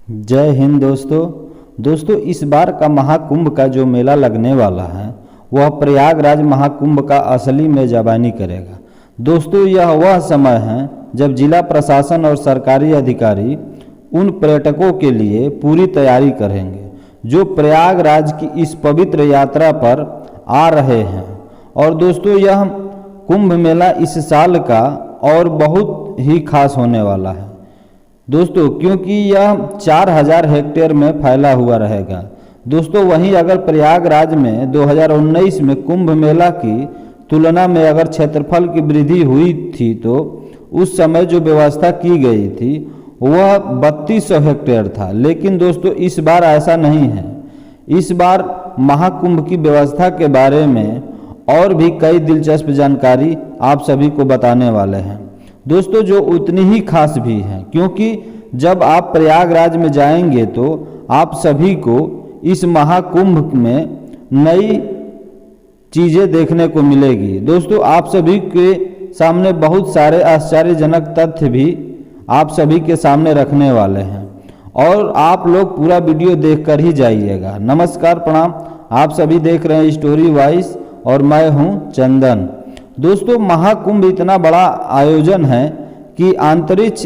जय हिंद दोस्तों इस बार का महाकुंभ का जो मेला लगने वाला है वह प्रयागराज महाकुंभ का असली मेजबानी करेगा। दोस्तों यह वह समय है जब जिला प्रशासन और सरकारी अधिकारी उन पर्यटकों के लिए पूरी तैयारी करेंगे जो प्रयागराज की इस पवित्र यात्रा पर आ रहे हैं। और दोस्तों यह कुंभ मेला इस साल का और बहुत ही खास होने वाला है दोस्तों, क्योंकि यह 4000 हेक्टेयर में फैला हुआ रहेगा। दोस्तों वहीं अगर प्रयागराज में 2019 में कुंभ मेला की तुलना में अगर क्षेत्रफल की वृद्धि हुई थी तो उस समय जो व्यवस्था की गई थी वह 3200 हेक्टेयर था, लेकिन दोस्तों इस बार ऐसा नहीं है। इस बार महाकुंभ की व्यवस्था के बारे में और भी कई दिलचस्प जानकारी आप सभी को बताने वाले हैं दोस्तों, जो उतनी ही खास भी है, क्योंकि जब आप प्रयागराज में जाएंगे तो आप सभी को इस महाकुंभ में नई चीज़ें देखने को मिलेगी। दोस्तों आप सभी के सामने बहुत सारे आश्चर्यजनक तथ्य भी आप सभी के सामने रखने वाले हैं और आप लोग पूरा वीडियो देखकर ही जाइएगा। नमस्कार प्रणाम, आप सभी देख रहे हैं स्टोरी वॉइस और मैं हूं चंदन। दोस्तों महाकुंभ इतना बड़ा आयोजन है कि अंतरिक्ष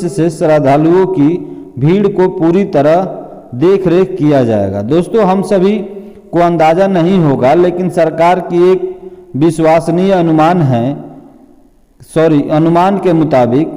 से श्रद्धालुओं की भीड़ को पूरी तरह देख रेख किया जाएगा। दोस्तों हम सभी को अंदाज़ा नहीं होगा, लेकिन सरकार की एक विश्वसनीय अनुमान के मुताबिक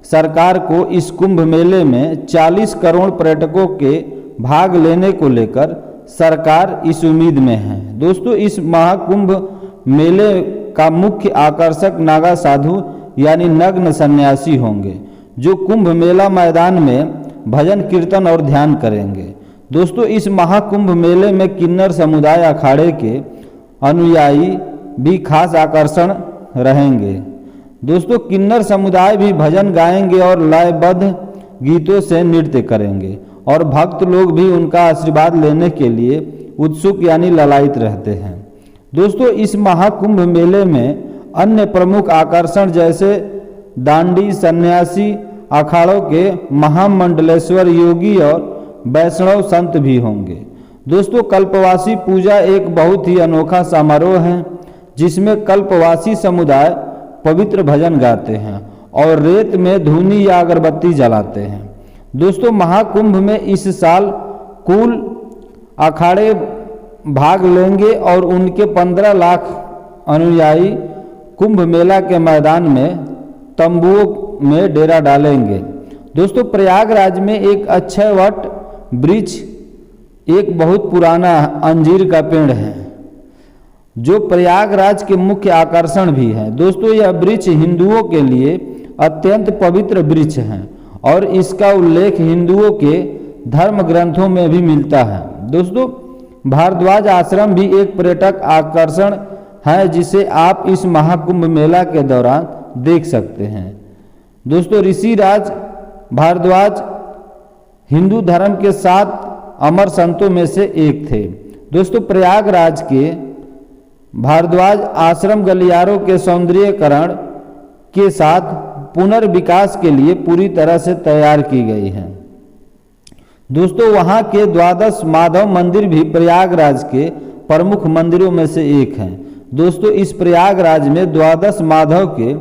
सरकार को इस कुंभ मेले में 40 करोड़ पर्यटकों के भाग लेने को लेकर सरकार इस उम्मीद में है। दोस्तों इस महाकुंभ मेले का मुख्य आकर्षक नागा साधु यानी नग्न सन्यासी होंगे, जो कुंभ मेला मैदान में भजन कीर्तन और ध्यान करेंगे। दोस्तों इस महाकुंभ मेले में किन्नर समुदाय अखाड़े के अनुयायी भी खास आकर्षण रहेंगे। दोस्तों किन्नर समुदाय भी भजन गाएंगे और लयबद्ध गीतों से नृत्य करेंगे और भक्त लोग भी उनका आशीर्वाद लेने के लिए उत्सुक यानी ललायित रहते हैं। दोस्तों इस महाकुंभ मेले में अन्य प्रमुख आकर्षण जैसे दांडी सन्यासी अखाड़ों के महामंडलेश्वर योगी और वैष्णव संत भी होंगे। दोस्तों कल्पवासी पूजा एक बहुत ही अनोखा समारोह है जिसमें कल्पवासी समुदाय पवित्र भजन गाते हैं और रेत में धूनी या अगरबत्ती जलाते हैं। दोस्तों महाकुंभ में इस साल कुल अखाड़े भाग लेंगे और उनके 15 लाख अनुयायी कुंभ मेला के मैदान में तंबुओं में डेरा डालेंगे। दोस्तों प्रयागराज में एक अक्षयवट वृक्ष एक बहुत पुराना अंजीर का पेड़ है जो प्रयागराज के मुख्य आकर्षण भी है। दोस्तों यह वृक्ष हिंदुओं के लिए अत्यंत पवित्र वृक्ष है और इसका उल्लेख हिंदुओं के धर्म ग्रंथों में भी मिलता है। दोस्तों भारद्वाज आश्रम भी एक पर्यटक आकर्षण है जिसे आप इस महाकुंभ मेला के दौरान देख सकते हैं। दोस्तों ऋषिराज भारद्वाज हिंदू धर्म के 7 अमर संतों में से एक थे। दोस्तों प्रयागराज के भारद्वाज आश्रम गलियारों के सौंदर्यीकरण के साथ पुनर्विकास के लिए पूरी तरह से तैयार की गई है। दोस्तों वहाँ के द्वादश माधव मंदिर भी प्रयागराज के प्रमुख मंदिरों में से एक हैं। दोस्तों इस प्रयागराज में द्वादश माधव के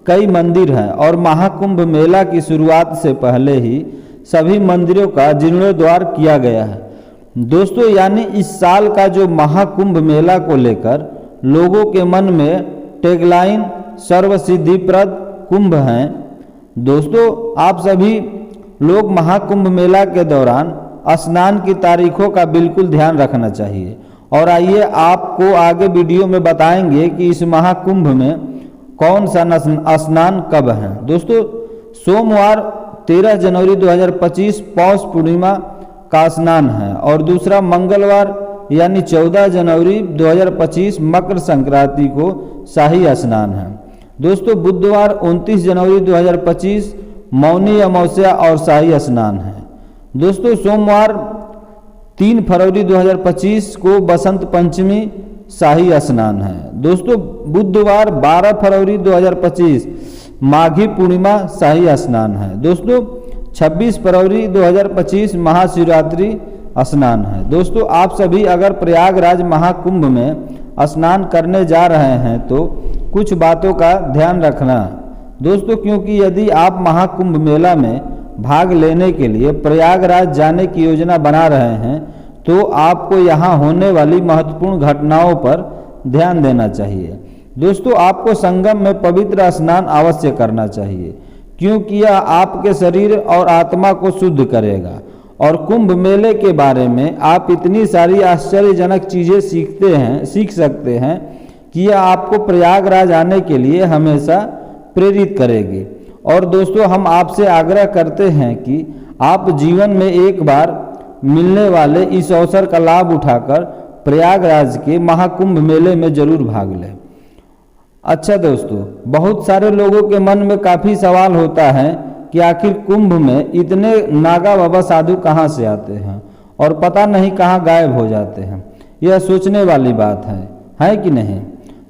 कई मंदिर हैं और महाकुंभ मेला की शुरुआत से पहले ही सभी मंदिरों का जीर्णोद्धार किया गया है। दोस्तों यानी इस साल का जो महाकुंभ मेला को लेकर लोगों के मन में टैगलाइन सर्वसिद्धिप्रद कुंभ हैं। दोस्तों आप सभी लोग महाकुंभ मेला के दौरान स्नान की तारीखों का बिल्कुल ध्यान रखना चाहिए और आइए आपको आगे वीडियो में बताएंगे कि इस महाकुंभ में कौन सा स्नान कब है। दोस्तों सोमवार 13 जनवरी 2025 पौष पूर्णिमा का स्नान है और दूसरा मंगलवार यानी 14 जनवरी 2025 मकर संक्रांति को शाही स्नान है। दोस्तों बुधवार 29 जनवरी 2025 मौनी अमावस्या और शाही स्नान है। दोस्तों सोमवार 3 फरवरी 2025 को बसंत पंचमी शाही स्नान है। दोस्तों बुधवार 12 फरवरी 2025 माघी पूर्णिमा शाही स्नान है। दोस्तों 26 फरवरी 2025 महाशिवरात्रि स्नान है। दोस्तों आप सभी अगर प्रयागराज महाकुंभ में स्नान करने जा रहे हैं तो कुछ बातों का ध्यान रखना दोस्तों, क्योंकि यदि आप महाकुंभ मेला में भाग लेने के लिए प्रयागराज जाने की योजना बना रहे हैं तो आपको यहाँ होने वाली महत्वपूर्ण घटनाओं पर ध्यान देना चाहिए। दोस्तों आपको संगम में पवित्र स्नान अवश्य करना चाहिए, क्योंकि यह आपके शरीर और आत्मा को शुद्ध करेगा। और कुंभ मेले के बारे में आप इतनी सारी आश्चर्यजनक चीज़ें सीख सकते हैं कि यह आपको प्रयागराज आने के लिए हमेशा प्रेरित करेगी। और दोस्तों हम आपसे आग्रह करते हैं कि आप जीवन में एक बार मिलने वाले इस अवसर का लाभ उठाकर प्रयागराज के महाकुंभ मेले में जरूर भाग लें। अच्छा दोस्तों, बहुत सारे लोगों के मन में काफ़ी सवाल होता है कि आखिर कुंभ में इतने नागा बाबा साधु कहाँ से आते हैं और पता नहीं कहाँ गायब हो जाते हैं। यह सोचने वाली बात है कि नहीं?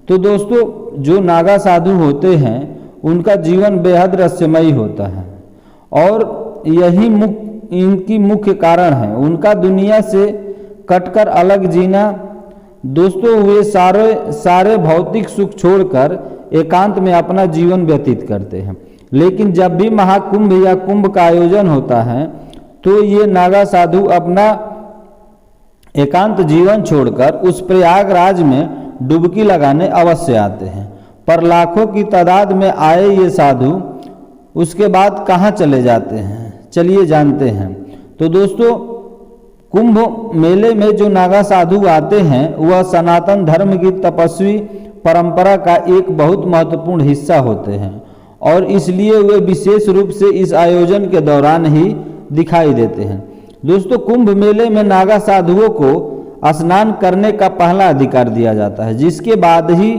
तो दोस्तों जो नागा साधु होते हैं उनका जीवन बेहद रहस्यमयी होता है और यही इनकी मुख्य कारण है उनका दुनिया से कटकर अलग जीना। दोस्तों वे सारे भौतिक सुख छोड़कर एकांत में अपना जीवन व्यतीत करते हैं, लेकिन जब भी महाकुंभ या कुंभ का आयोजन होता है तो ये नागा साधु अपना एकांत जीवन छोड़कर उस प्रयागराज में डुबकी लगाने अवश्य आते हैं। पर लाखों की तादाद में आए ये साधु उसके बाद कहाँ चले जाते हैं, चलिए जानते हैं। तो दोस्तों कुंभ मेले में जो नागा साधु आते हैं वह सनातन धर्म की तपस्वी परंपरा का एक बहुत महत्वपूर्ण हिस्सा होते हैं और इसलिए वे विशेष रूप से इस आयोजन के दौरान ही दिखाई देते हैं। दोस्तों कुंभ मेले में नागा साधुओं को स्नान करने का पहला अधिकार दिया जाता है, जिसके बाद ही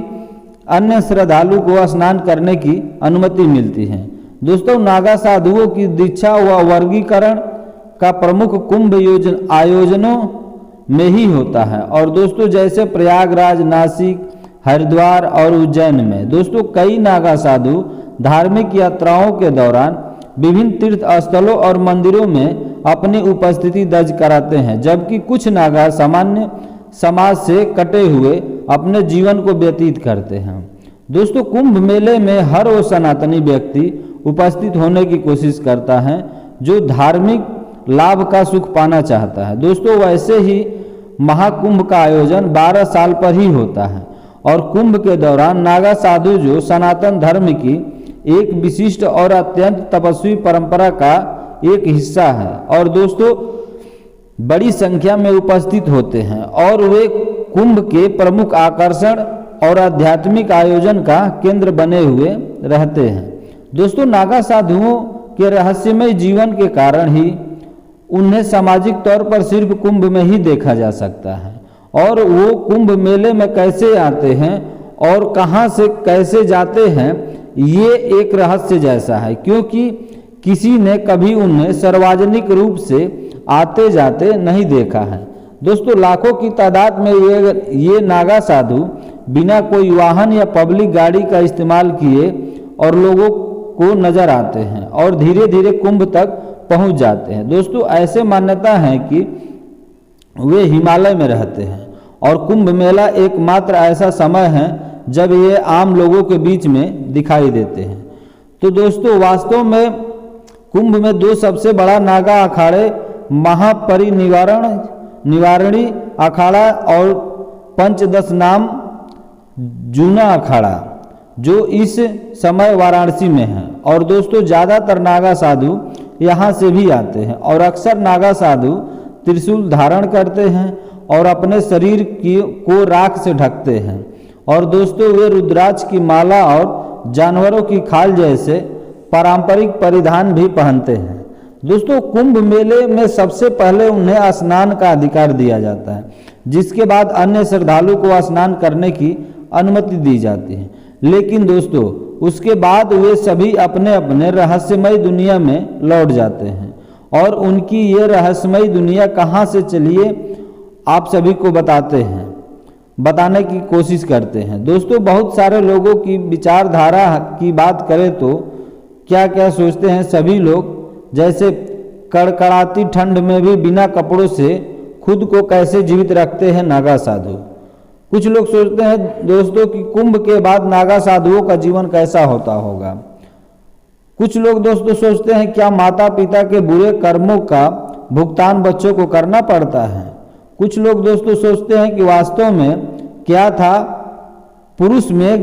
अन्य श्रद्धालु को स्नान करने की अनुमति मिलती है। दोस्तों नागा साधुओं की दीक्षा व वर्गीकरण का प्रमुख कुंभ आयोजनों में ही होता है। और दोस्तों जैसे प्रयागराज, नासिक, हरिद्वार और उज्जैन में दोस्तों कई नागा साधु धार्मिक यात्राओं के दौरान विभिन्न तीर्थ स्थलों और मंदिरों में अपनी उपस्थिति दर्ज कराते हैं, जबकि कुछ नागा सामान्य समाज से कटे हुए अपने जीवन को व्यतीत करते हैं। दोस्तों कुंभ मेले में हर वो सनातनी व्यक्ति उपस्थित होने की कोशिश करता है जो धार्मिक लाभ का सुख पाना चाहता है। दोस्तों वैसे ही महाकुंभ का आयोजन 12 साल पर ही होता है और कुंभ के दौरान नागा साधु जो सनातन धर्म की एक विशिष्ट और अत्यंत तपस्वी परंपरा का एक हिस्सा है और दोस्तों बड़ी संख्या में उपस्थित होते हैं और वे कुंभ के प्रमुख आकर्षण और आध्यात्मिक आयोजन का केंद्र बने हुए रहते हैं। दोस्तों नागा साधुओं के रहस्यमय जीवन के कारण ही उन्हें सामाजिक तौर पर सिर्फ कुंभ में ही देखा जा सकता है और वो कुंभ मेले में कैसे आते हैं और कहां से कैसे जाते हैं ये एक रहस्य जैसा है, क्योंकि किसी ने कभी उन्हें सार्वजनिक रूप से आते जाते नहीं देखा है। दोस्तों लाखों की तादाद में ये नागा साधु बिना कोई वाहन या पब्लिक गाड़ी का इस्तेमाल किए और लोगों को नजर आते हैं और धीरे धीरे कुंभ तक पहुंच जाते हैं। दोस्तों ऐसे मान्यता है कि वे हिमालय में रहते हैं और कुंभ मेला एकमात्र ऐसा समय है जब ये आम लोगों के बीच में दिखाई देते हैं। तो दोस्तों वास्तव में कुंभ में दो सबसे बड़ा नागा अखाड़े निवारणी अखाड़ा और पंचदश नाम जूना अखाड़ा जो इस समय वाराणसी में है। और दोस्तों ज़्यादातर नागा साधु यहाँ से भी आते हैं और अक्सर नागा साधु त्रिशूल धारण करते हैं और अपने शरीर को राख से ढकते हैं। और दोस्तों वे रुद्राक्ष की माला और जानवरों की खाल जैसे पारंपरिक परिधान भी पहनते हैं। दोस्तों कुंभ मेले में सबसे पहले उन्हें स्नान का अधिकार दिया जाता है, जिसके बाद अन्य श्रद्धालु को स्नान करने की अनुमति दी जाती है। लेकिन दोस्तों उसके बाद वे सभी अपने अपने रहस्यमय दुनिया में लौट जाते हैं और उनकी ये रहस्यमय दुनिया कहाँ से चलिए आप सभी को बताने की कोशिश करते हैं। दोस्तों बहुत सारे लोगों की विचारधारा की बात करें तो क्या क्या सोचते हैं सभी लोग। जैसे कड़कड़ाती ठंड में भी बिना कपड़ों से खुद को कैसे जीवित रखते हैं नागा साधु। कुछ लोग सोचते हैं दोस्तों कि कुंभ के बाद नागा साधुओं का जीवन कैसा होता होगा। कुछ लोग दोस्तों सोचते हैं क्या माता पिता के बुरे कर्मों का भुगतान बच्चों को करना पड़ता है। कुछ लोग दोस्तों सोचते हैं कि वास्तव में क्या था पुरुष मेघ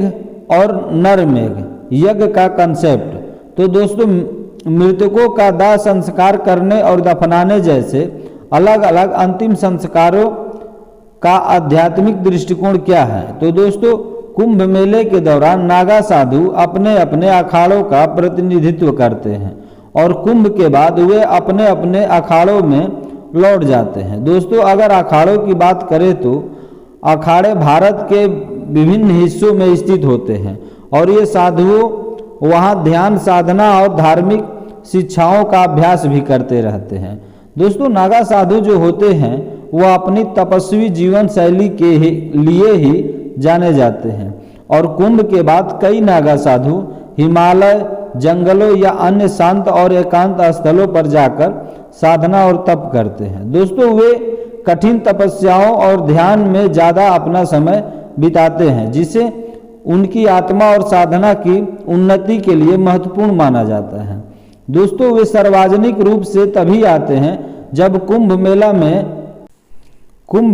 और नर मेघ यज्ञ का कंसेप्ट। तो दोस्तों मृतकों का दाह संस्कार करने और दफनाने जैसे अलग अलग अंतिम संस्कारों का आध्यात्मिक दृष्टिकोण क्या है। तो दोस्तों कुंभ मेले के दौरान नागा साधु अपने अपने अखाड़ों का प्रतिनिधित्व करते हैं और कुंभ के बाद वे अपने अपने अखाड़ों में लौट जाते हैं। दोस्तों अगर अखाड़ों की बात करें तो अखाड़े भारत के विभिन्न हिस्सों में स्थित होते हैं और ये साधुओं वहाँ ध्यान साधना और धार्मिक शिक्षाओं का अभ्यास भी करते रहते हैं। दोस्तों नागा साधु जो होते हैं वह अपनी तपस्वी जीवन शैली के लिए ही जाने जाते हैं और कुंभ के बाद कई नागा साधु हिमालय जंगलों या अन्य शांत और एकांत स्थलों पर जाकर साधना और तप करते हैं। दोस्तों वे कठिन तपस्याओं और ध्यान में ज़्यादा अपना समय बिताते हैं जिसे उनकी आत्मा और साधना की उन्नति के लिए महत्वपूर्ण माना जाता है। दोस्तों वे सार्वजनिक रूप से तभी आते हैं जब कुंभ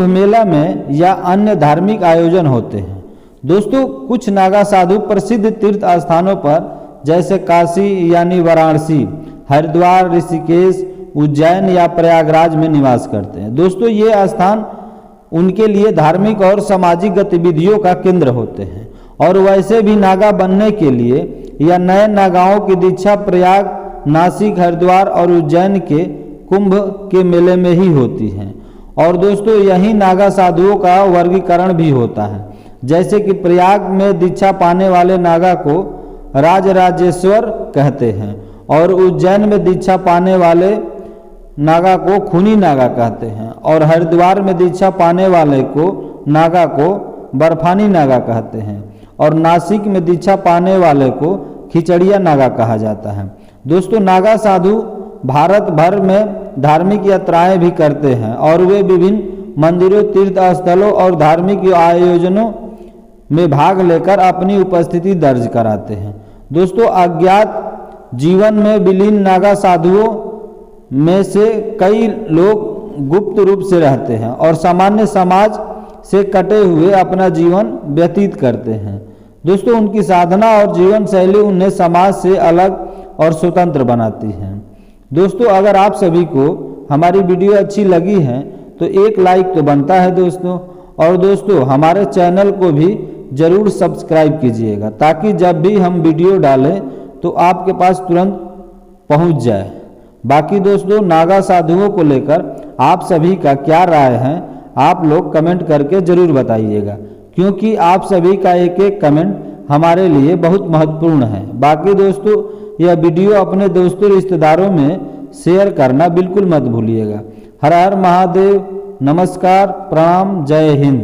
मेला में या अन्य धार्मिक आयोजन होते हैं। दोस्तों कुछ नागा साधु प्रसिद्ध तीर्थ स्थानों पर जैसे काशी यानी वाराणसी, हरिद्वार, ऋषिकेश, उज्जैन या प्रयागराज में निवास करते हैं। दोस्तों ये स्थान उनके लिए धार्मिक और सामाजिक गतिविधियों का केंद्र होते हैं और वैसे भी नागा बनने के लिए या नए नागाओं की दीक्षा प्रयाग, नासिक, हरिद्वार और उज्जैन के कुंभ के मेले में ही होती है। और दोस्तों यही नागा साधुओं का वर्गीकरण भी होता है, जैसे कि प्रयाग में दीक्षा पाने वाले नागा को राजराजेश्वर कहते हैं और उज्जैन में दीक्षा पाने वाले नागा को खूनी नागा कहते हैं और हरिद्वार में दीक्षा पाने वाले को नागा को बर्फानी नागा कहते हैं और नासिक में दीक्षा पाने वाले को खिचड़िया नागा कहा जाता है। दोस्तों नागा साधु भारत भर में धार्मिक यात्राएं भी करते हैं और वे विभिन्न मंदिरों, तीर्थ स्थलों और धार्मिक आयोजनों में भाग लेकर अपनी उपस्थिति दर्ज कराते हैं। दोस्तों अज्ञात जीवन में विलीन नागा साधुओं में से कई लोग गुप्त रूप से रहते हैं और सामान्य समाज से कटे हुए अपना जीवन व्यतीत करते हैं। दोस्तों उनकी साधना और जीवन शैली उन्हें समाज से अलग और स्वतंत्र बनाती है। दोस्तों अगर आप सभी को हमारी वीडियो अच्छी लगी है तो एक लाइक तो बनता है दोस्तों, और दोस्तों हमारे चैनल को भी ज़रूर सब्सक्राइब कीजिएगा ताकि जब भी हम वीडियो डालें तो आपके पास तुरंत पहुंच जाए। बाकी दोस्तों नागा साधुओं को लेकर आप सभी का क्या राय है आप लोग कमेंट करके ज़रूर बताइएगा, क्योंकि आप सभी का एक एक कमेंट हमारे लिए बहुत महत्वपूर्ण है। बाकी दोस्तों यह वीडियो अपने दोस्तों रिश्तेदारों में शेयर करना बिल्कुल मत भूलिएगा। हर हर महादेव, नमस्कार, प्रणाम, जय हिंद।